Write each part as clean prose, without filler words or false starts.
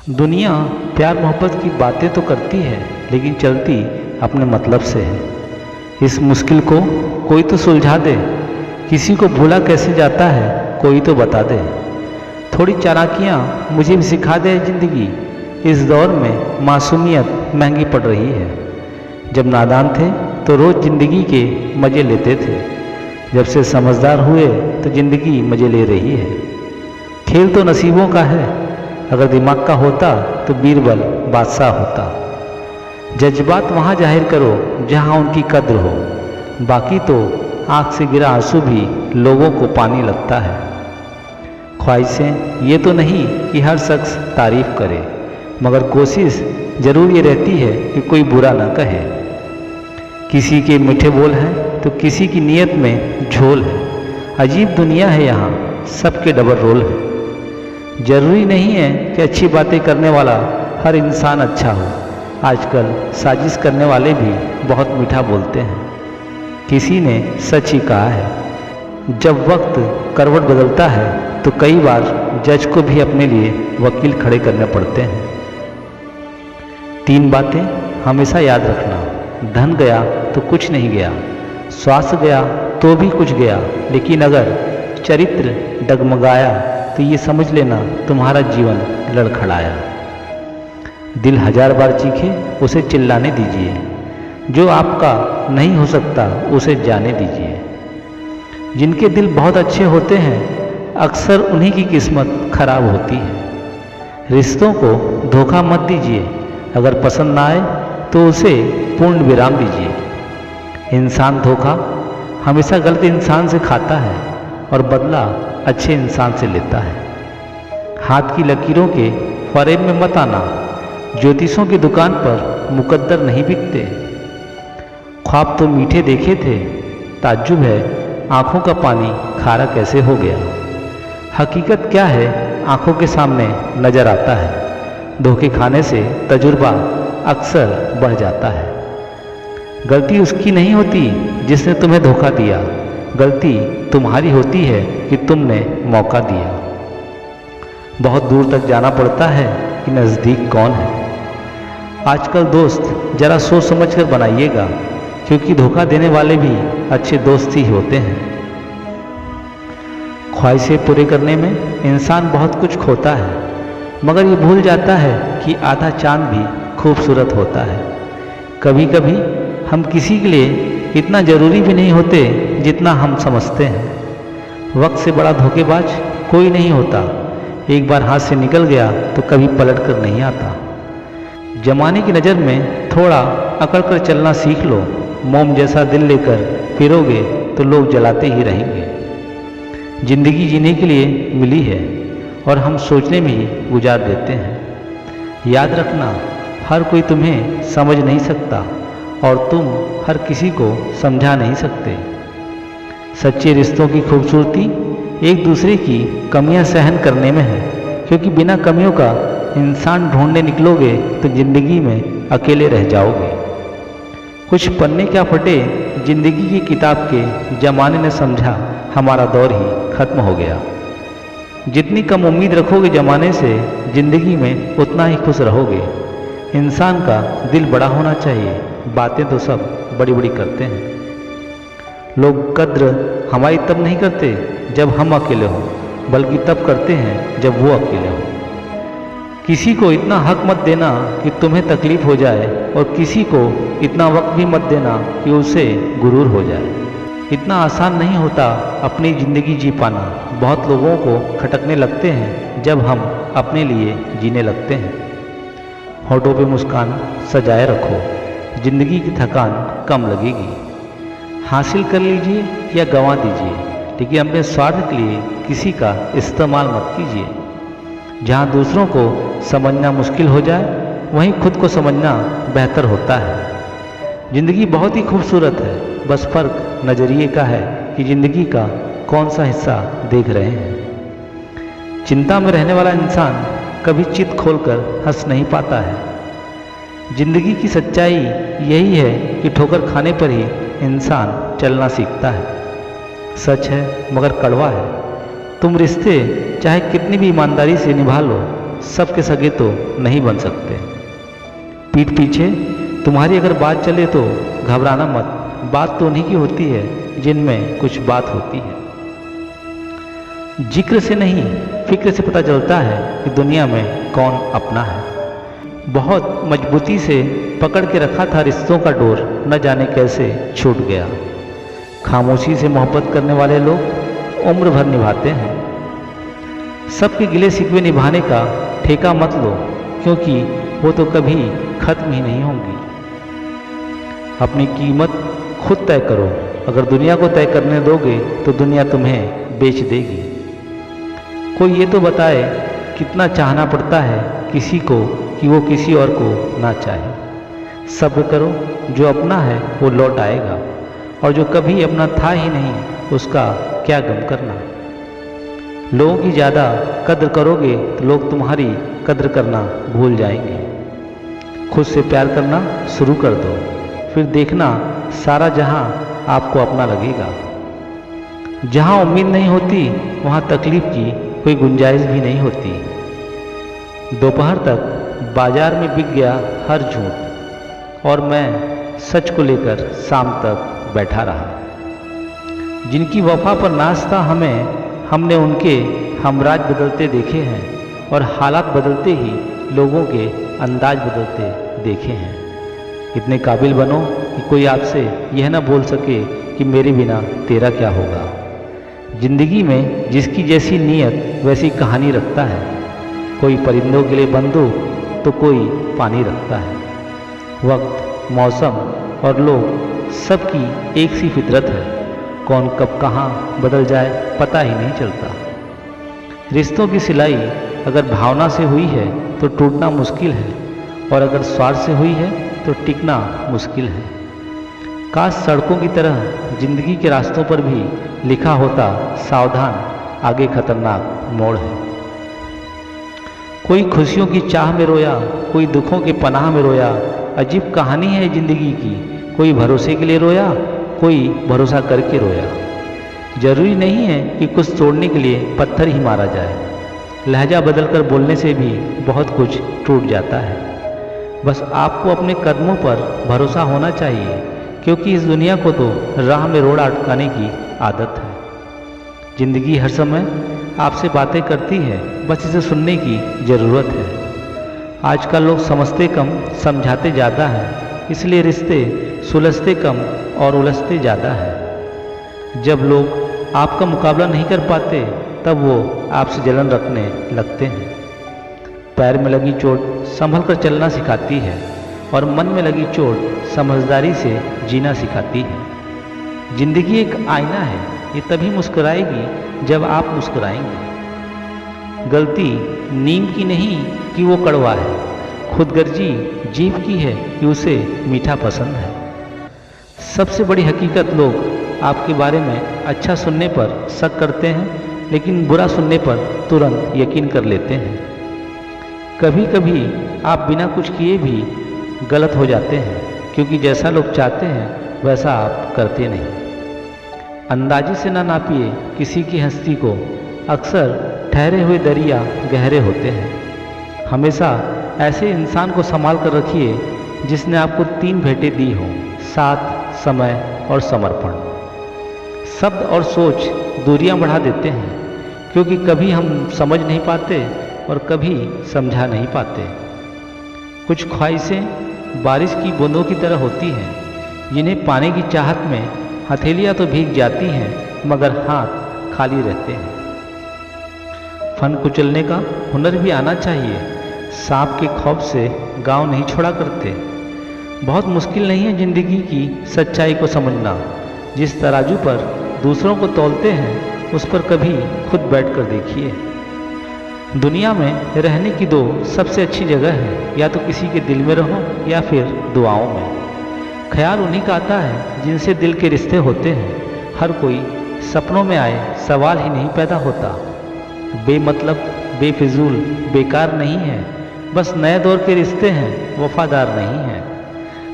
दुनिया प्यार मोहब्बत की बातें तो करती है, लेकिन चलती अपने मतलब से है। इस मुश्किल को कोई तो सुलझा दे, किसी को भूला कैसे जाता है कोई तो बता दे। थोड़ी चालाकियाँ मुझे भी सिखा दे ज़िंदगी, इस दौर में मासूमियत महंगी पड़ रही है। जब नादान थे तो रोज़ ज़िंदगी के मज़े लेते थे, जब से समझदार हुए तो ज़िंदगी मज़े ले रही है। खेल तो नसीबों का है, अगर दिमाग का होता तो बीरबल बादशाह होता। जज्बात वहाँ जाहिर करो जहाँ उनकी कद्र हो, बाकी तो आँख से गिरा आंसू भी लोगों को पानी लगता है। ख्वाहिशें ये तो नहीं कि हर शख्स तारीफ़ करे, मगर कोशिश ज़रूर ये रहती है कि कोई बुरा ना कहे। किसी के मीठे बोल हैं तो किसी की नीयत में झोल है। अजीब दुनिया है यहाँ, सबके डबल रोल है। जरूरी नहीं है कि अच्छी बातें करने वाला हर इंसान अच्छा हो, आजकल साजिश करने वाले भी बहुत मीठा बोलते हैं। किसी ने सच ही कहा है, जब वक्त करवट बदलता है तो कई बार जज को भी अपने लिए वकील खड़े करने पड़ते हैं। 3 बातें हमेशा याद रखना, धन गया तो कुछ नहीं गया, स्वास्थ्य गया तो भी कुछ गया, लेकिन अगर चरित्र डगमगाया तो ये समझ लेना तुम्हारा जीवन लड़खड़ाया। दिल 1000 बार चीखे उसे चिल्लाने दीजिए, जो आपका नहीं हो सकता उसे जाने दीजिए। जिनके दिल बहुत अच्छे होते हैं अक्सर उन्हीं की किस्मत खराब होती है। रिश्तों को धोखा मत दीजिए, अगर पसंद ना आए तो उसे पूर्ण विराम दीजिए। इंसान धोखा हमेशा गलत इंसान से खाता है और बदला अच्छे इंसान से लेता है। हाथ की लकीरों के फरेब में मत आना, ज्योतिषों की दुकान पर मुकद्दर नहीं बिकते। ख्वाब तो मीठे देखे थे, ताज्जुब है आंखों का पानी खारा कैसे हो गया। हकीकत क्या है आंखों के सामने नजर आता है, धोखे खाने से तजुर्बा अक्सर बढ़ जाता है। गलती उसकी नहीं होती जिसने तुम्हें धोखा दिया, गलती तुम्हारी होती है कि तुमने मौका दिया। बहुत दूर तक जाना पड़ता है कि नज़दीक कौन है। आजकल दोस्त जरा सोच समझ कर बनाइएगा, क्योंकि धोखा देने वाले भी अच्छे दोस्त ही होते हैं। ख्वाहिशें पूरे करने में इंसान बहुत कुछ खोता है, मगर ये भूल जाता है कि आधा चांद भी खूबसूरत होता है। कभी कभी हम किसी के लिए इतना ज़रूरी भी नहीं होते जितना हम समझते हैं। वक्त से बड़ा धोखेबाज कोई नहीं होता, एक बार हाथ से निकल गया तो कभी पलट कर नहीं आता। जमाने की नज़र में थोड़ा अकड़ कर चलना सीख लो, मोम जैसा दिल लेकर फिरोगे तो लोग जलाते ही रहेंगे। ज़िंदगी जीने के लिए मिली है और हम सोचने में ही गुजार देते हैं। याद रखना, हर कोई तुम्हें समझ नहीं सकता और तुम हर किसी को समझा नहीं सकते। सच्चे रिश्तों की खूबसूरती एक दूसरे की कमियां सहन करने में है, क्योंकि बिना कमियों का इंसान ढूंढने निकलोगे तो ज़िंदगी में अकेले रह जाओगे। कुछ पन्ने क्या फटे ज़िंदगी की किताब के, ज़माने ने समझा हमारा दौर ही खत्म हो गया। जितनी कम उम्मीद रखोगे ज़माने से, ज़िंदगी में उतना ही खुश रहोगे। इंसान का दिल बड़ा होना चाहिए, बातें तो सब बड़ी बड़ी करते हैं। लोग कद्र हमारी तब नहीं करते जब हम अकेले हों, बल्कि तब करते हैं जब वो अकेले हों। किसी को इतना हक मत देना कि तुम्हें तकलीफ हो जाए, और किसी को इतना वक्त भी मत देना कि उसे गुरूर हो जाए। इतना आसान नहीं होता अपनी ज़िंदगी जी पाना। बहुत लोगों को खटकने लगते हैं जब हम अपने लिए जीने लगते हैं। होठों पे मुस्कान सजाए रखो, ज़िंदगी की थकान कम लगेगी। हासिल कर लीजिए या गंवा दीजिए, लेकिन अपने स्वार्थ के लिए किसी का इस्तेमाल मत कीजिए। जहाँ दूसरों को समझना मुश्किल हो जाए, वहीं खुद को समझना बेहतर होता है। ज़िंदगी बहुत ही खूबसूरत है, बस फ़र्क नज़रिए का है कि ज़िंदगी का कौन सा हिस्सा देख रहे हैं। चिंता में रहने वाला इंसान कभी चित खोलकर हंस नहीं पाता है। जिंदगी की सच्चाई यही है कि ठोकर खाने पर ही इंसान चलना सीखता है। सच है मगर कड़वा है। तुम रिश्ते चाहे कितनी भी ईमानदारी से निभा लो, सबके सगे तो नहीं बन सकते। पीठ पीछे तुम्हारी अगर बात चले तो घबराना मत, बात तो उन्हीं की होती है जिनमें कुछ बात होती है। जिक्र से नहीं फिक्र से पता चलता है कि दुनिया में कौन अपना है। बहुत मजबूती से पकड़ के रखा था रिश्तों का डोर, न जाने कैसे छूट गया। खामोशी से मोहब्बत करने वाले लोग उम्र भर निभाते हैं। सबके गिले शिकवे निभाने का ठेका मत लो, क्योंकि वो तो कभी खत्म ही नहीं होंगी। अपनी कीमत खुद तय करो, अगर दुनिया को तय करने दोगे तो दुनिया तुम्हें बेच देगी। कोई ये तो बताए कितना चाहना पड़ता है किसी को कि वो किसी और को ना चाहे। सब्र करो, जो अपना है वो लौट आएगा, और जो कभी अपना था ही नहीं उसका क्या गम करना। लोगों की ज़्यादा कद्र करोगे तो लोग तुम्हारी कद्र करना भूल जाएंगे। खुद से प्यार करना शुरू कर दो, फिर देखना सारा जहां आपको अपना लगेगा। जहां उम्मीद नहीं होती वहां तकलीफ की कोई गुंजाइश भी नहीं होती। दोपहर तक बाजार में बिक गया हर झूठ, और मैं सच को लेकर शाम तक बैठा रहा। जिनकी वफा पर नाज था हमने उनके हमराज बदलते देखे हैं, और हालात बदलते ही लोगों के अंदाज बदलते देखे हैं। इतने काबिल बनो कि कोई आपसे यह ना बोल सके कि मेरे बिना तेरा क्या होगा। जिंदगी में जिसकी जैसी नीयत वैसी कहानी रखता है। कोई परिंदों के लिए बंदूक तो कोई पानी रखता है। वक्त, मौसम और लोग सबकी एक सी फितरत है। कौन कब कहाँ बदल जाए पता ही नहीं चलता। रिश्तों की सिलाई अगर भावना से हुई है तो टूटना मुश्किल है, और अगर स्वार्थ से हुई है तो टिकना मुश्किल है। काश सड़कों की तरह जिंदगी के रास्तों पर भी लिखा होता, सावधान, आगे खतरनाक मोड़ है। कोई खुशियों की चाह में रोया, कोई दुखों के पनाह में रोया। अजीब कहानी है जिंदगी की। कोई भरोसे के लिए रोया, कोई भरोसा करके रोया। जरूरी नहीं है कि कुछ तोड़ने के लिए पत्थर ही मारा जाए। लहजा बदलकर बोलने से भी बहुत कुछ टूट जाता है। बस आपको अपने कदमों पर भरोसा होना चाहिए, क्योंकि इस दुनिया को तो राह में रोड़ा अटकाने की आदत है। जिंदगी हर समय आपसे बातें करती है, बस इसे सुनने की ज़रूरत है। आजकल लोग समझते कम, समझाते ज़्यादा है, इसलिए रिश्ते सुलझते कम और उलझते ज़्यादा है। जब लोग आपका मुकाबला नहीं कर पाते तब वो आपसे जलन रखने लगते हैं। पैर में लगी चोट संभल कर चलना सिखाती है, और मन में लगी चोट समझदारी से जीना सिखाती है। जिंदगी एक आईना है, ये तभी मुस्कुराएगी जब आप मुस्कुराएंगे। गलती नीम की नहीं कि वो कड़वा है, खुदगर्जी जीभ की है कि उसे मीठा पसंद है। सबसे बड़ी हकीकत, लोग आपके बारे में अच्छा सुनने पर शक करते हैं, लेकिन बुरा सुनने पर तुरंत यकीन कर लेते हैं। कभी कभी आप बिना कुछ किए भी गलत हो जाते हैं, क्योंकि जैसा लोग चाहते हैं वैसा आप करते नहीं। अंदाजे से ना नापिए किसी की हस्ती को, अक्सर ठहरे हुए दरिया गहरे होते हैं। हमेशा ऐसे इंसान को संभाल कर रखिए जिसने आपको 3 भेंटें दी हों, साथ, समय और समर्पण। शब्द और सोच दूरियां बढ़ा देते हैं, क्योंकि कभी हम समझ नहीं पाते और कभी समझा नहीं पाते। कुछ ख्वाहिशें बारिश की बूंदों की तरह होती हैं, जिन्हें पाने की चाहत में हथेलियां तो भीग जाती हैं, मगर हाथ खाली रहते हैं। फन कुचलने का हुनर भी आना चाहिए। सांप के खौफ से गांव नहीं छोड़ा करते। बहुत मुश्किल नहीं है जिंदगी की सच्चाई को समझना। जिस तराजू पर दूसरों को तौलते हैं उस पर कभी खुद बैठकर देखिए। दुनिया में रहने की 2 सबसे अच्छी जगह है, या तो किसी के दिल में रहो या फिर दुआओं में। ख्याल उन्हीं का आता है जिनसे दिल के रिश्ते होते हैं। हर कोई सपनों में आए सवाल ही नहीं पैदा होता। बेमतलब, बेफिजूल, बेकार नहीं है। बस नए दौर के रिश्ते हैं, वफादार नहीं हैं।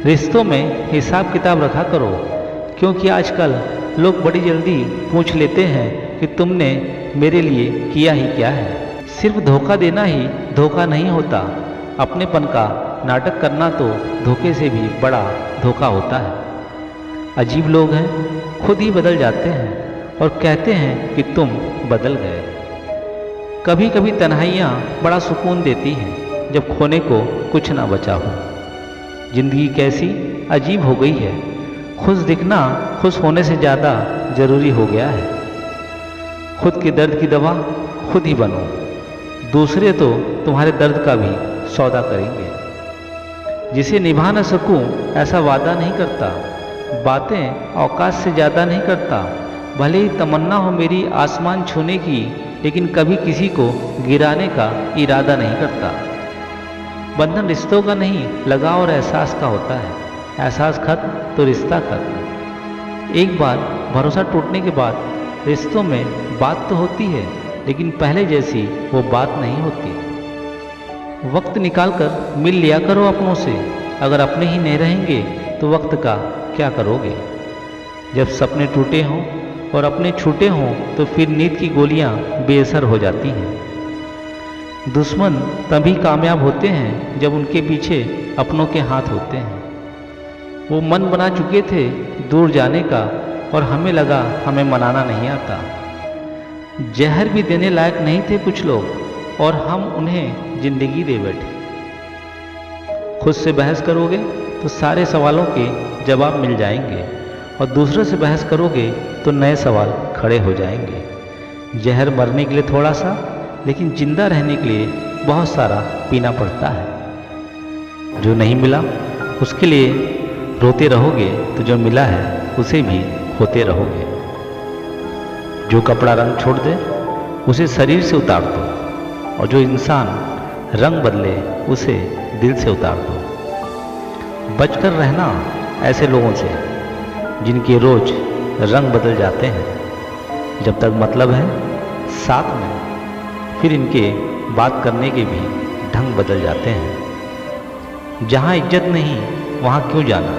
रिश्तों में हिसाब किताब रखा करो, क्योंकि आजकल लोग बड़ी जल्दी पूछ लेते हैं कि तुमने मेरे लिए किया ही क्या है। सिर्फ धोखा देना ही धोखा नहीं होता, अपनेपन का नाटक करना तो धोखे से भी बड़ा धोखा होता है। अजीब लोग हैं, खुद ही बदल जाते हैं और कहते हैं कि तुम बदल गए। कभी कभी तन्हाइयाँ बड़ा सुकून देती हैं जब खोने को कुछ ना बचा हो। जिंदगी कैसी अजीब हो गई है, खुश दिखना खुश होने से ज़्यादा ज़रूरी हो गया है। खुद के दर्द की दवा खुद ही बनो, दूसरे तो तुम्हारे दर्द का भी सौदा करेंगे। जिसे निभा न सकूं ऐसा वादा नहीं करता, बातें औकात से ज़्यादा नहीं करता। भले ही तमन्ना हो मेरी आसमान छूने की, लेकिन कभी किसी को गिराने का इरादा नहीं करता। बंधन रिश्तों का नहीं, लगाव और एहसास का होता है। एहसास खत्म तो रिश्ता खत्म। एक बार भरोसा टूटने के बाद रिश्तों में बात तो होती है, लेकिन पहले जैसी वो बात नहीं होती। वक्त निकाल कर मिल लिया करो अपनों से, अगर अपने ही नहीं रहेंगे तो वक्त का क्या करोगे। जब सपने टूटे हों और अपने छूटे हों तो फिर नींद की गोलियां बेअसर हो जाती हैं। दुश्मन तभी कामयाब होते हैं जब उनके पीछे अपनों के हाथ होते हैं। वो मन बना चुके थे दूर जाने का, और हमें लगा हमें मनाना नहीं आता। जहर भी देने लायक नहीं थे कुछ लोग, और हम उन्हें जिंदगी दे बैठे। खुद से बहस करोगे तो सारे सवालों के जवाब मिल जाएंगे, और दूसरों से बहस करोगे तो नए सवाल खड़े हो जाएंगे। जहर मरने के लिए थोड़ा सा, लेकिन जिंदा रहने के लिए बहुत सारा पीना पड़ता है। जो नहीं मिला उसके लिए रोते रहोगे तो जो मिला है उसे भी होते रहोगे। जो कपड़ा रंग छोड़ दे उसे शरीर से उतार दो, और जो इंसान रंग बदले उसे दिल से उतार दो। बचकर रहना ऐसे लोगों से जिनके रोज रंग बदल जाते हैं। जब तक मतलब है साथ में, फिर इनके बात करने के भी ढंग बदल जाते हैं। जहाँ इज्जत नहीं वहाँ क्यों जाना,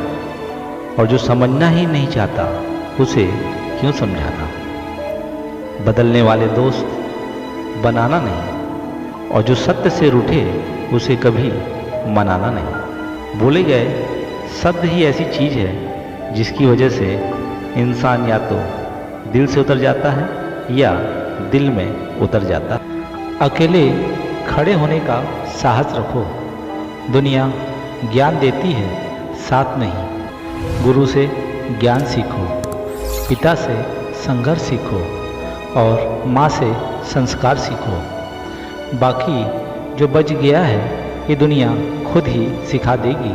और जो समझना ही नहीं चाहता उसे क्यों समझाना। बदलने वाले दोस्त बनाना नहीं, और जो सत्य से रूठे उसे कभी मनाना नहीं। बोले गए शब्द ही ऐसी चीज़ है जिसकी वजह से इंसान या तो दिल से उतर जाता है या दिल में उतर जाता है। अकेले खड़े होने का साहस रखो। दुनिया ज्ञान देती है, साथ नहीं। गुरु से ज्ञान सीखो, पिता से संघर्ष सीखो, और माँ से संस्कार सीखो। बाकी जो बच गया है ये दुनिया खुद ही सिखा देगी।